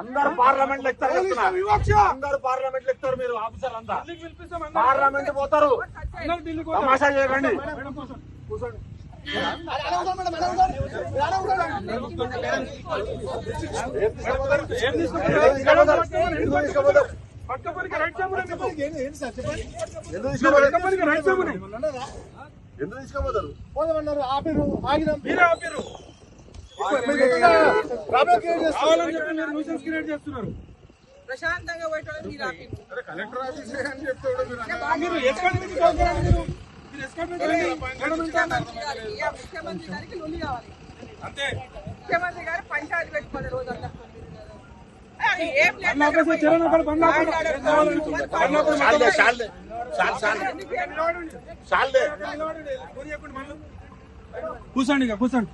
అందరు పార్లమెంట్ లెక్తారు, అందరు పార్లమెంట్ లెక్తారు. మీరు ఆఫీసర్లు అంతా పార్లమెంట్ పోతారు, తమాషా చేయకండి. కూర్చోండి. ఎందుకు తీసుకోపోతారు? పోదామన్నారు, ఆపిరు, ఆగినాం. మీరే ఆపిరు. ప్రశాంతంగా కలెక్టర్ ఆఫీస్ అని చెప్తాడు. ముఖ్యమంత్రి గారికి లొల్లి కావాలి అంతే. ముఖ్యమంత్రి గారు పంచాయతీ పెట్టుకోవాలి రోజంతా. కూర్చోండి, ఇక కూర్చోండి.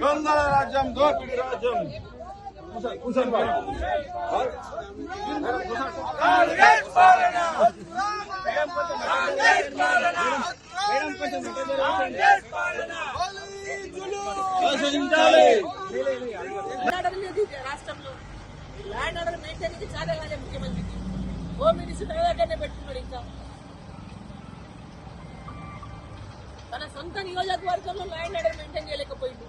దొంగల రాజ్యం, దోపిడి రాజ్యం. రాష్ట్రంలో ల్యాండ్ ఆర్డర్ మెయింటైన్ చాలా కాలే ముఖ్యమంత్రికి. హోమ్ మినిస్టర్ దగ్గరనే పెట్టుకున్నాడు. ఇంకా తన సొంత నియోజకవర్గంలో ల్యాండ్ ఆర్డర్ మెయింటైన్ చేయలేకపోయింది.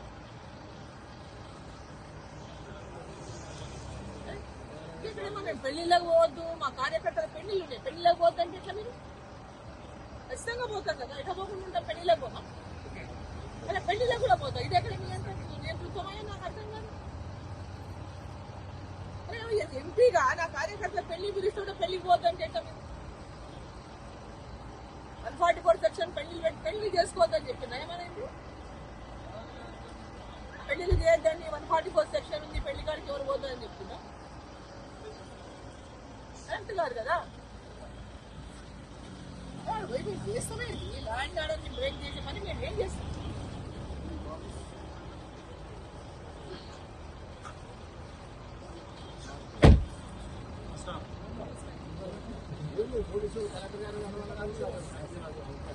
మేము పెళ్లిళ్ళకి పోవద్దు, మా కార్యకర్తల పెళ్లిళ్ళు ఉన్నాయి, పెళ్లిళ్ళకి పోవద్దు అంటే ఎట్లా? మీరు ఖచ్చితంగా పోతాం కదా, ఎట్లా పోకుండా ఉంటాం? పెళ్లిళ్ళకి పోతాం, అలా పెళ్లిళ్ళకి కూడా పోతాం. ఇది ఎక్కడ నియంత్రితమయ్యా? నాకు అర్థం కాదు. ఎంపీగా నా కార్యకర్తల పెళ్లి పిలుస్తుంటే పెళ్లికి పోద్దు అంటే ఎట్లా? మీరు 144 సెక్షన్ పెళ్లి చేసుకోవద్దని చెప్పినా ఏమనేది? పెళ్లిళ్ళు చేయొద్దని 144 సెక్షన్ ఉంది, పెళ్లి కాడికి ఎవరు పోతుందని చెప్తున్నా? కరెక్ట్ కాదు కదా. మేము చేస్తామే ల్యాండ్ ఆర్డర్ని బ్రేక్ చేసే పని మేము ఏం చేస్తాం?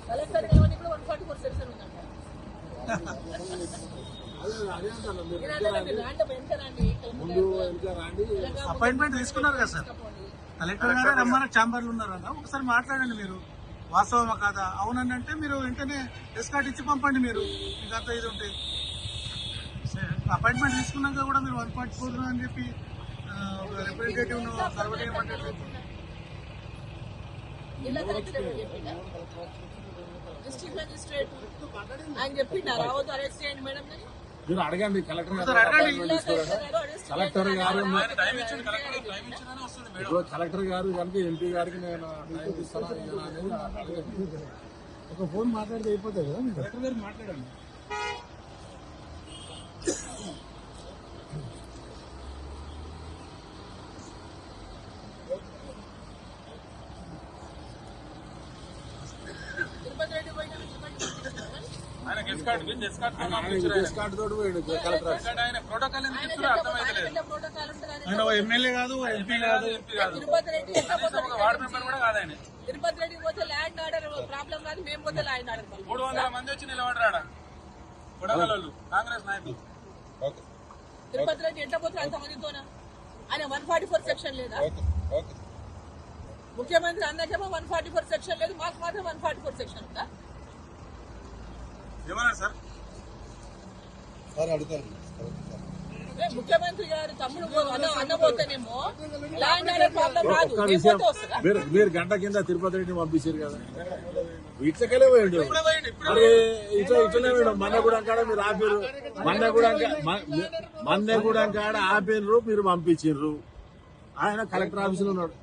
కలెక్టర్ ఏమని కూడా 144 సెక్షన్ ఉందంట. అపాయింట్మెంట్ తీసుకున్నారు కదా సార్, కలెక్టర్ గారు రమ్మన్న ఛాంబర్లు ఉన్నారన్న. ఒకసారి మాట్లాడండి మీరు, వాస్తవమా కాదా? అవునని అంటే మీరు వెంటనే ఎస్కాట్ ఇచ్చి పంపండి. మీరు మీకు అంత ఇది ఉంటే అపాయింట్మెంట్ తీసుకున్నాక కూడా మీరు 144 అని చెప్పి రిప్రజెంటేటివ్ సర్వే చేయమంటే డిస్ట్రిక్ట్ మెజిస్ట్రేట్ ఆయన చెప్పిండా రావద్దు, అరెస్ట్ చేయండి మేడం అని. మీరు అడగండి కలెక్టర్ గారు. కలెక్టర్ గారు కనుక ఎంపీ గారికి నేను టైం ఇస్తాను. ఒక ఫోన్ మాట్లాడితే అయిపోతుంది కదా. కలెక్టర్ గారు మాట్లాడండి. ఎమ్మెల్యే కాదు, ఎంపీ కాదు, వార్డు మెంబర్ కూడా కాదు ఆయన. తిరుపతి రెడ్డి పోతే ల్యాండ్ ఆర్డర్ ప్రాబ్లం కాదు, మేము పోతే ల్యాండ్ ఆర్డర్. 300 మంది వచ్చి నిలబడరాడా కొడగలలు కాంగ్రెస్ నాయకులు. తిరుపతి రెడ్డి ఎంత పోతే అంతమందితోనా? ఆయన 144 సెక్షన్ లేదా? ముఖ్యమంత్రి అందరికేమో 144 సెక్షన్ లేదు, మాకు మాత్రం 144 సెక్షన్ ఉందా? ఏమన్నా సార్ అడుగుతారు. ముఖ్యమంత్రి గారు తమ్ముడు అన్నపోతేనేమో ల్యాండ్ ఆర్డర్ ప్రాబ్లం రాదు. ఒక్క మేము విషయం, పోతే వస్తుందా? మీరు గంట కింద తిరుపతి రెడ్డిని పంపించారు కదా, ఇట్లకెళ్ళే పోయిండు. అరే ఇట్లనే పోయిండు. మన్నగూడెం కాడ మీరు ఆపిర్రు, మన్నగూడెం కాడ ఆపిర్రు, మీరు పంపించారు. ఆయన కలెక్టర్ ఆఫీసులో ఉన్నాడు.